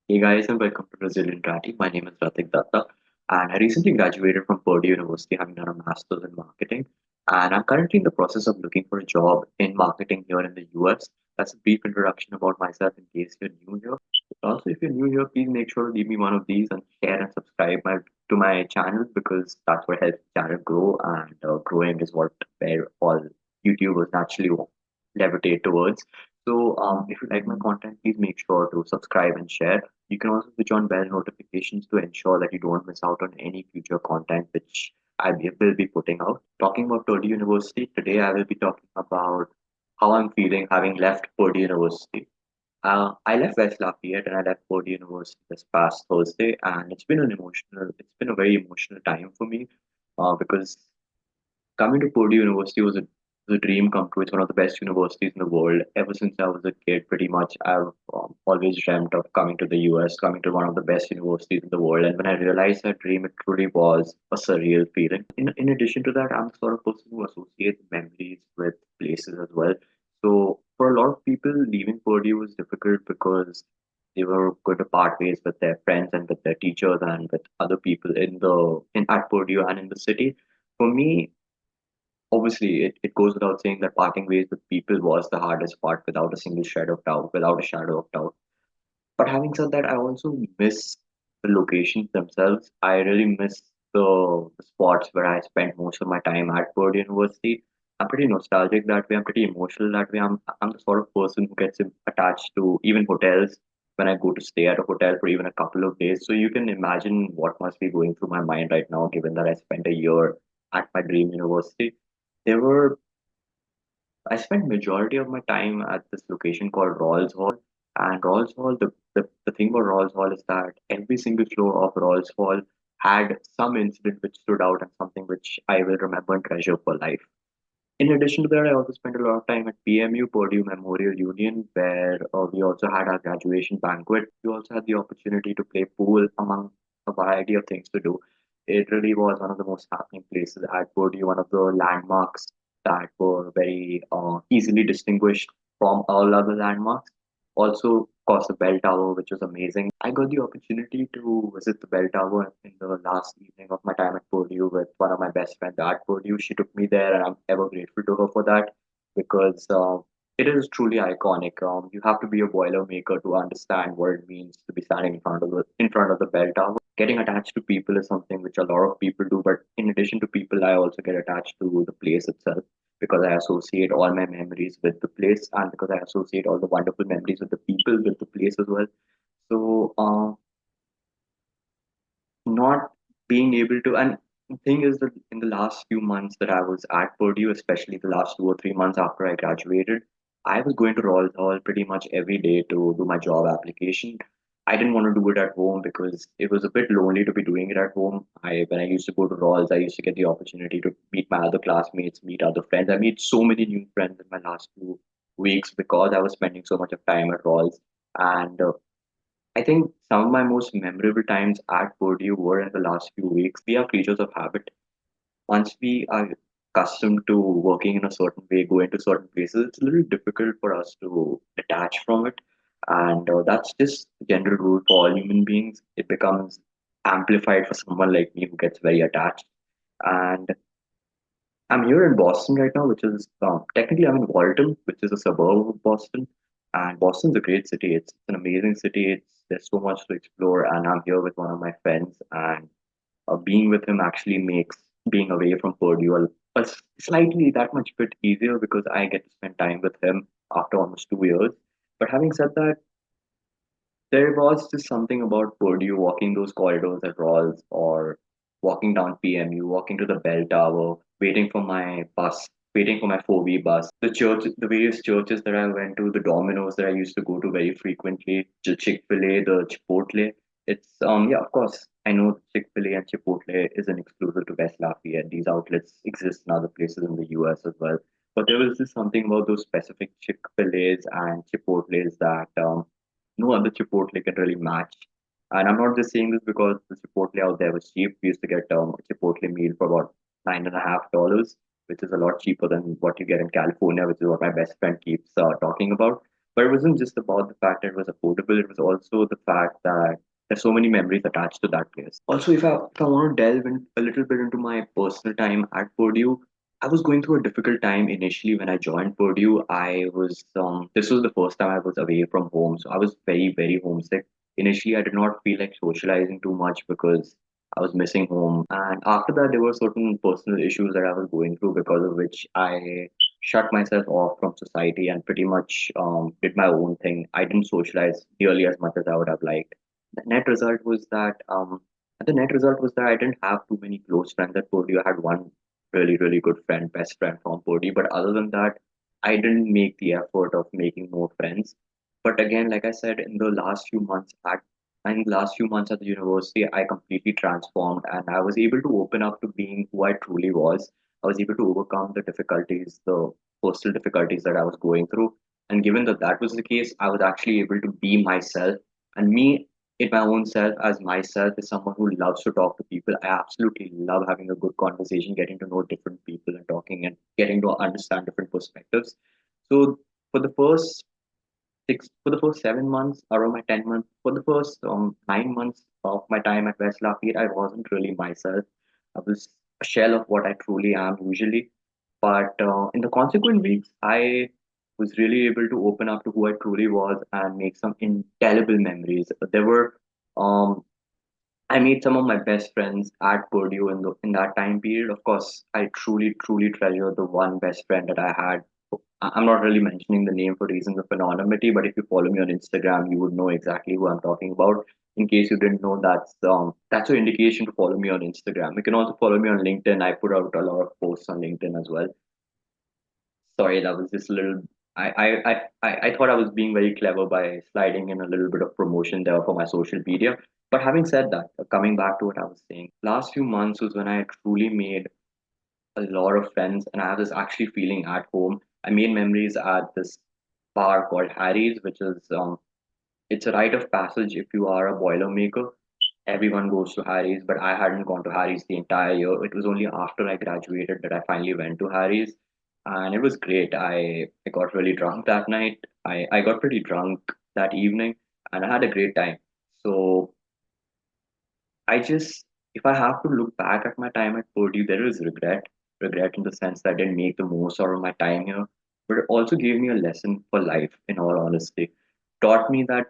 Hey guys, and welcome to Resilient Ratty. My name is Ratik Datta, and I recently graduated from Purdue University, having done a master's in marketing. And I'm currently in the process of looking for a job in marketing here in the US. That's a brief introduction about myself in case you're new here. Also, if you're new here, please make sure to leave me one of these and share and subscribe to my channel because that's what helps the channel grow, and growing is what where all YouTubers naturally levitate towards. So, if you like my content, please make sure to subscribe and share. You can also switch on bell notifications to ensure that you don't miss out on any future content which will be putting out. Talking about Purdue University, today I will be talking about how I'm feeling having left Purdue University. I left West Lafayette and I left Purdue University this past Thursday, and it's been a very emotional time for me because coming to Purdue University was a dream come true. It's one of the best universities in the world. Ever since I was a kid, pretty much, I've always dreamt of coming to the US, coming to one of the best universities in the world. And when I realized that dream, it truly was a surreal feeling. In addition to that, I'm the sort of person who associates memories with places as well. So for a lot of people, leaving Purdue was difficult because they were going to part ways with their friends and with their teachers and with other people in at Purdue and in the city. For me, obviously, it goes without saying that parting ways with people was the hardest part without a single shadow of doubt, without a shadow of doubt. But having said that, I also miss the locations themselves. I really miss the spots where I spent most of my time at Purdue University. I'm pretty nostalgic that way. I'm pretty emotional that way. I'm the sort of person who gets attached to even hotels when I go to stay at a hotel for even a couple of days. So you can imagine what must be going through my mind right now, given that I spent a year at my dream university. There were I spent majority of my time at this location called Rawls Hall. And Rawls Hall, the thing about Rawls Hall is that every single floor of Rawls Hall had some incident which stood out and something which I will remember and treasure for life. In addition to that, I also spent a lot of time at PMU, Purdue Memorial Union, where we also had our graduation banquet. We also had the opportunity to play pool, among a variety of things to do. It really was one of the most happening places at Purdue, one of the landmarks that were very easily distinguished from all other landmarks. Also, of course, the bell tower, which was amazing. I got the opportunity to visit the bell tower in the last evening of my time at Purdue with one of my best friends at Purdue. She took me there, and I'm ever grateful to her for that because it is truly iconic. You have to be a boilermaker to understand what it means to be standing in front of the bell tower. Getting attached to people is something which a lot of people do, but in addition to people, I also get attached to the place itself because I associate all my memories with the place and because I associate all the wonderful memories with the people with the place as well. So, not being able to, and the thing is that in the last few months that I was at Purdue, especially the last 2 or 3 months after I graduated, I was going to Rolls Hall pretty much every day to do my job application. I didn't want to do it at home because it was a bit lonely to be doing it at home. When I used to go to Rolls, I used to get the opportunity to meet my other classmates, meet other friends. I made so many new friends in my last 2 weeks because I was spending so much of time at Rolls. And I think some of my most memorable times at Purdue were in the last few weeks. We are creatures of habit. Once we are accustomed to working in a certain way, going to certain places, it's a little difficult for us to detach from it. And that's just the general rule for all human beings. It becomes amplified for someone like me who gets very attached. And I'm here in Boston right now, which is technically I'm in Walton, which is a suburb of Boston. And Boston's a great city. It's an amazing city. There's so much to explore, and I'm here with one of my friends, and being with him actually makes being away from Purdue slightly that much bit easier because I get to spend time with him after almost 2 years. But having said that, there was just something about Purdue walking those corridors at Rawls or walking down PMU, walking to the bell tower, waiting for my bus, waiting for my 4B bus. The various churches that I went to, the Domino's that I used to go to very frequently, the Chick-fil-A, the Chipotle. Yeah, of course, I know Chick-fil-A and Chipotle isn't exclusive to West Lafayette. These outlets exist in other places in the US as well. But there was just something about those specific Chick-fil-A's and Chipotle's that no other Chipotle can really match. And I'm not just saying this because the Chipotle out there was cheap. We used to get a Chipotle meal for about $9.50, which is a lot cheaper than what you get in California, which is what my best friend keeps talking about. But it wasn't just about the fact that it was affordable, it was also the fact that there's so many memories attached to that place. Also, if I want to delve in a little bit into my personal time at Purdue, I was going through a difficult time initially when I joined Purdue. I was this was the first time I was away from home, so I was very, very homesick. Initially, I did not feel like socializing too much because I was missing home. And after that, there were certain personal issues that I was going through because of which I shut myself off from society and pretty much did my own thing. I didn't socialize nearly as much as I would have liked. The net result was that I didn't have too many close friends at Purdue. I had one really, really good friend, best friend from Purdue, but other than that, I didn't make the effort of making more friends. But again, like I said, in the last few months at the university, I completely transformed and I was able to open up to being who I truly was. I was able to overcome the personal difficulties that I was going through. And given that that was the case, I was actually able to be myself. And me, in my own self, as myself, is someone who loves to talk to people. I absolutely love having a good conversation, getting to know different people and talking and getting to understand different perspectives. So for the first for the first 7 months, around my 10 months, for the first 9 months of my time at West Lafayette, I wasn't really myself. I was a shell of what I truly am usually. But in the consequent weeks, I was really able to open up to who I truly was and make some indelible memories. There were um, I made some of my best friends at Purdue in that time period. Of course, I truly, truly treasure the one best friend that I had. I'm not really mentioning the name for reasons of anonymity, but if you follow me on Instagram, you would know exactly who I'm talking about. In case you didn't know, that's your indication to follow me on Instagram. You can also follow me on LinkedIn. I put out a lot of posts on LinkedIn as well. Sorry, that was just a little. I thought I was being very clever by sliding in a little bit of promotion there for my social media. But having said that, coming back to what I was saying, last few months was when I truly made a lot of friends and I was actually feeling at home. I made memories at this bar called Harry's, which is it's a rite of passage if you are a boilermaker. Everyone goes to Harry's, but I hadn't gone to Harry's the entire year. It was only after I graduated that I finally went to Harry's, and it was great. I got really drunk that night. I got pretty drunk that evening, and I had a great time. So I just, if I have to look back at my time at Purdue, there is regret. Regret in the sense that I didn't make the most out of my time here, but it also gave me a lesson for life, in all honesty. Taught me that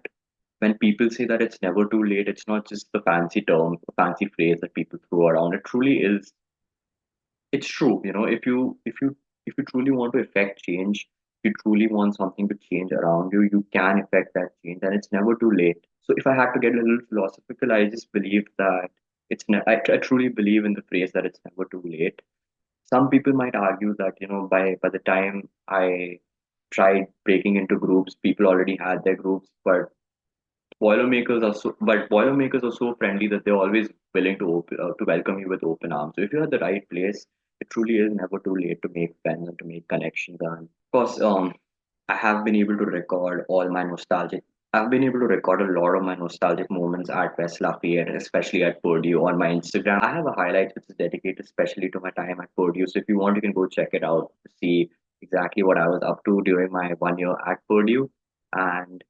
when people say that it's never too late, it's not just the fancy term, the fancy phrase that people throw around. It truly is, it's true. If you truly want to affect change, if you truly want something to change around you, you can affect that change, and it's never too late. So if I had to get a little philosophical, I just believe that I truly believe in the phrase that it's never too late. Some people might argue that by the time I tried breaking into groups, people already had their groups, but Boilermakers are so friendly that they're always willing to welcome you with open arms. So if you're at the right place, it truly is never too late to make friends and to make connections. And of course, I have been able to record all my nostalgic. I've been able to record a lot of my nostalgic moments at West Lafayette, especially at Purdue, on my Instagram. I have a highlight which is dedicated especially to my time at Purdue. So if you want, you can go check it out to see exactly what I was up to during my 1 year at Purdue. And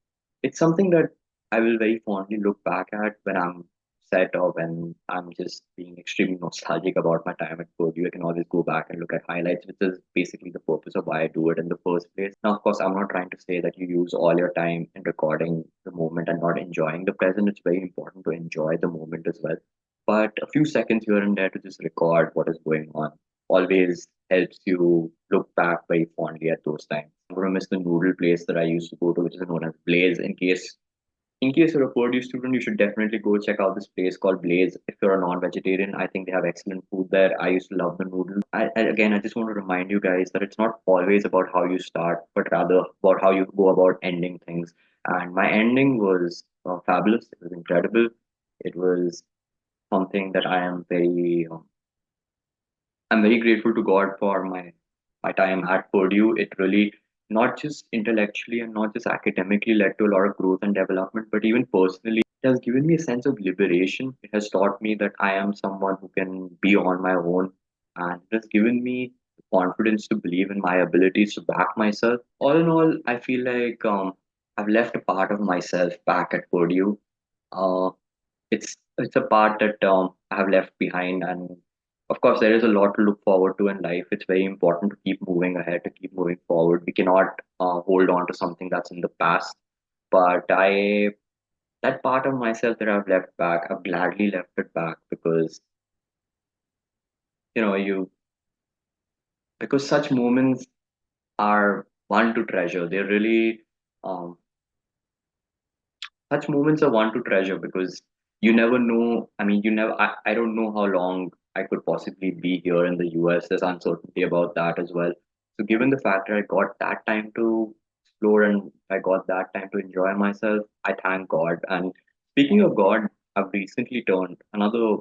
it's something that I will very fondly look back at when I'm set or when I'm just being extremely nostalgic about my time at Purdue. I can always go back and look at highlights, which is basically the purpose of why I do it in the first place. Now, of course, I'm not trying to say that you use all your time in recording the moment and not enjoying the present. It's very important to enjoy the moment as well. But a few seconds here and there to just record what is going on always helps you look back very fondly at those times. I'm going to miss the noodle place that I used to go to, which is known as Blaze. In case you're a Purdue student, you should definitely go check out this place called Blaze. If you're a non-vegetarian, I think they have excellent food there. I used to love the noodles. Again, I just want to remind you guys that it's not always about how you start, but rather about how you go about ending things. And my ending was fabulous. It was incredible. It was something that I'm very grateful to God for my time at Purdue. It really not just intellectually and not just academically led to a lot of growth and development, but even personally, it has given me a sense of liberation. It has taught me that I am someone who can be on my own, and it has given me the confidence to believe in my abilities to back myself. All in all, I feel like I've left a part of myself back at Purdue. Uh, it's a part that I have left behind, and of course, there is a lot to look forward to in life. It's very important to keep moving ahead, to keep moving forward. We cannot hold on to something that's in the past. But that part of myself that I've left back, I've gladly left it back because you know you because such moments are one to treasure. They're really um, such moments are one to treasure because you never know. I mean, I don't know how long I could possibly be here in the US. There's uncertainty about that as well. So, given the fact that I got that time to explore and I got that time to enjoy myself, I thank God. And speaking of God, I've recently turned another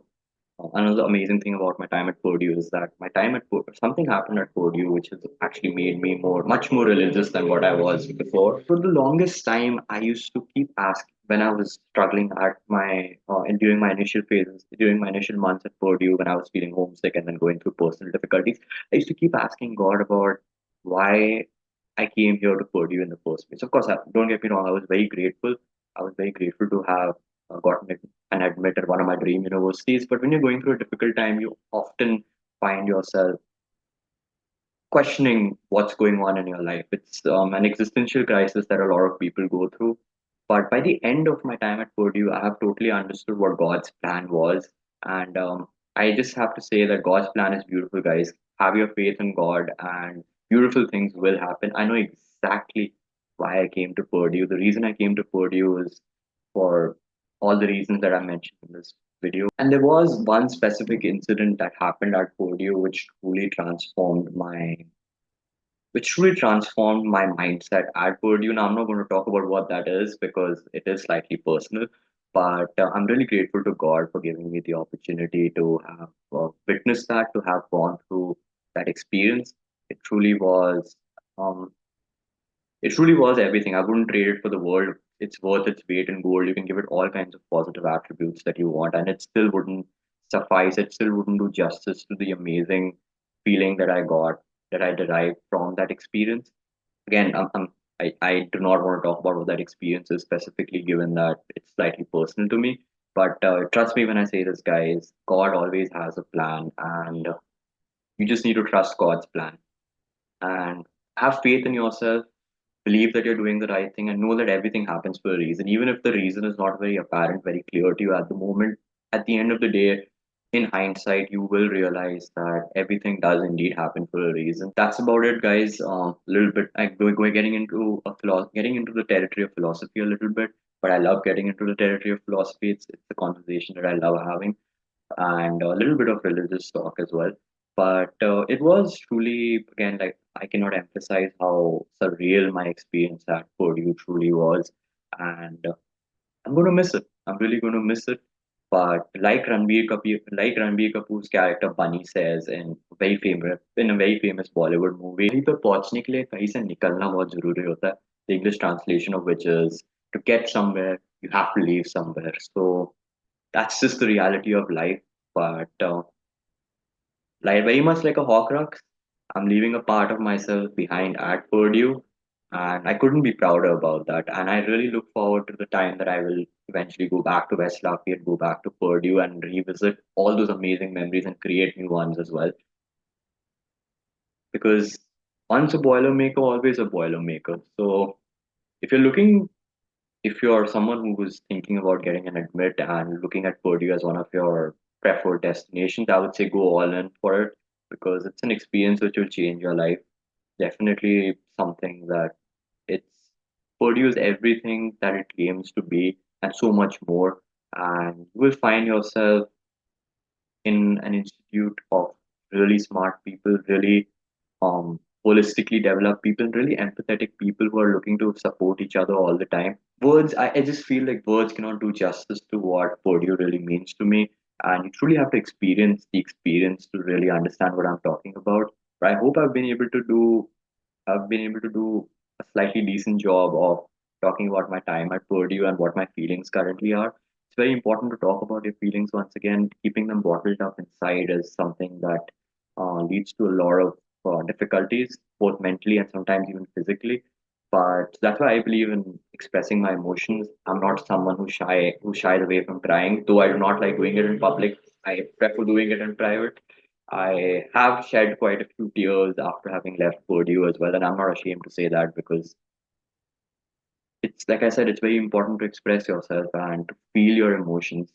amazing thing about my time at Purdue is that my time at something happened at Purdue which has actually made me much more religious than what I was before. For the longest time, I used to keep asking when I was struggling at my and during my initial phases, during my initial months at Purdue, when I was feeling homesick and then going through personal difficulties, I used to keep asking God about why I came here to Purdue in the first place. Of course, don't get me wrong, I was very grateful. I was very grateful to have gotten an admit at one of my dream universities. But when you're going through a difficult time, you often find yourself questioning what's going on in your life. It's an existential crisis that a lot of people go through. But by the end of my time at Purdue, I have totally understood what God's plan was. And I just have to say that God's plan is beautiful, guys. Have your faith in God, and beautiful things will happen. I know exactly why I came to Purdue. The reason I came to Purdue is for all the reasons that I mentioned in this video. And there was one specific incident that happened at Purdue which truly transformed my mindset at Purdue. Now, I'm not going to talk about what that is because it is slightly personal, but I'm really grateful to God for giving me the opportunity to have witnessed that, to have gone through that experience. It truly was. Um, it truly was everything. I wouldn't trade it for the world. It's worth its weight in gold. You can give it all kinds of positive attributes that you want, and it still wouldn't suffice. It still wouldn't do justice to the amazing feeling that I got, that I derived from that experience. Again, I do not want to talk about what that experience is specifically, given that it's slightly personal to me. But trust me when I say this, guys, God always has a plan, and you just need to trust God's plan and have faith in yourself, believe that you're doing the right thing, and know that everything happens for a reason. Even if the reason is not very apparent, very clear to you at the moment, at the end of the day, in hindsight, you will realize that everything does indeed happen for a reason. That's about it, guys. A little bit, getting into getting into the territory of philosophy a little bit, but I love getting into the territory of philosophy. It's a conversation that I love having and a little bit of religious talk as well. But it was truly, again, like I cannot emphasize how surreal my experience at Purdue truly was. And I'm going to miss it. I'm really going to miss it. But like Ranbir Kapoor's character Bunny says in a very famous Bollywood movie, कहीं पे पहुंचने के लिए कहीं से निकलना बहुत जरूरी होता है. The English translation of which is to get somewhere, you have to leave somewhere. So that's just the reality of life. But like very much like a Horcrux, I'm leaving a part of myself behind at Purdue, and I couldn't be prouder about that. And I really look forward to the time that I will eventually go back to West Lafayette, go back to Purdue, and revisit all those amazing memories and create new ones as well. Because once a Boilermaker, always a Boilermaker. So if you're looking if you're someone who is thinking about getting an admit and looking at Purdue as one of your preferred destinations, I would say go all in for it because it's an experience which will change your life. Definitely something that it's Purdue is everything that it claims to be and so much more. And you will find yourself in an institute of really smart people, really holistically developed people, really empathetic people who are looking to support each other all the time. I just feel like words cannot do justice to what Purdue really means to me. And you truly have to experience the experience to really understand what I'm talking about. But I hope I've been able to do a slightly decent job of talking about my time at Purdue and what my feelings currently are. It's very important to talk about your feelings once again. Keeping them bottled up inside is something that leads to a lot of difficulties, both mentally and sometimes even physically. But that's why I believe in expressing my emotions. I'm not someone who shies away from crying, though I do not like doing it in public. I prefer doing it in private. I have shed quite a few tears after having left Purdue as well, and I'm not ashamed to say that because it's like I said, it's very important to express yourself and to feel your emotions.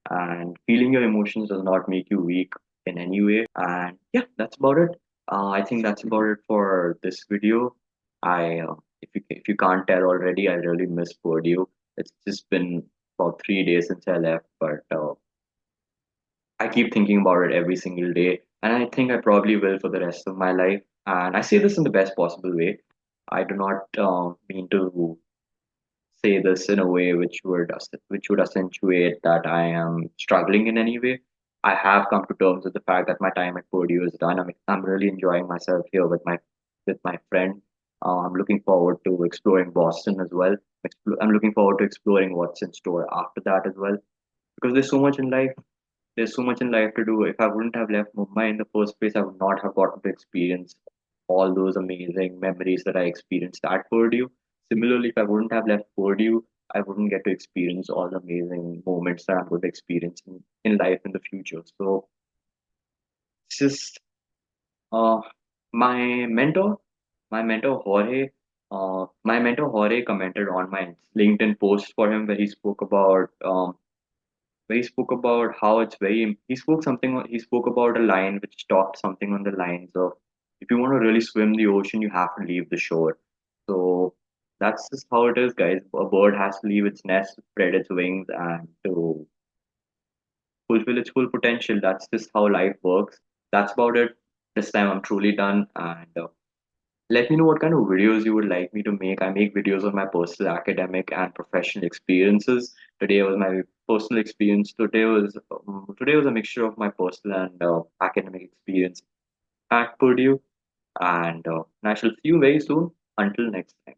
And feeling your emotions does not make you weak in any way. And yeah, that's about it. I think that's about it for this video. I if you can't tell already, I really miss Purdue. It's just been about 3 days since I left, but I keep thinking about it every single day, and I think I probably will for the rest of my life. And I say this in the best possible way. I do not mean to say this in a way which would accentuate that I am struggling in any way. I have come to terms with the fact that my time at Purdue is done. I'm really enjoying myself here with my friend. I'm looking forward to exploring Boston as well. I'm looking forward to exploring what's in store after that as well. Because there's so much in life. There's so much in life to do. If I wouldn't have left Mumbai in the first place, I would not have gotten to experience all those amazing memories that I experienced at Purdue. Similarly, if I wouldn't have left Purdue, I wouldn't get to experience all the amazing moments that I'm going to experience in life in the future. So it's just uh, my mentor, my mentor Jorge commented on my LinkedIn post for him where he spoke about how it's very he spoke about a line which talked something on the lines of if you want to really swim the ocean you have to leave the shore. So that's just how it is, guys. A bird has to leave its nest, spread its wings, and to fulfill its full potential. That's just how life works. That's about it. This time I'm truly done, and let me know what kind of videos you would like me to make. I make videos on my personal, academic, and professional experiences. Today was my personal experience. Today was a mixture of my personal and academic experience at Purdue, and I shall see you very soon. Until next time.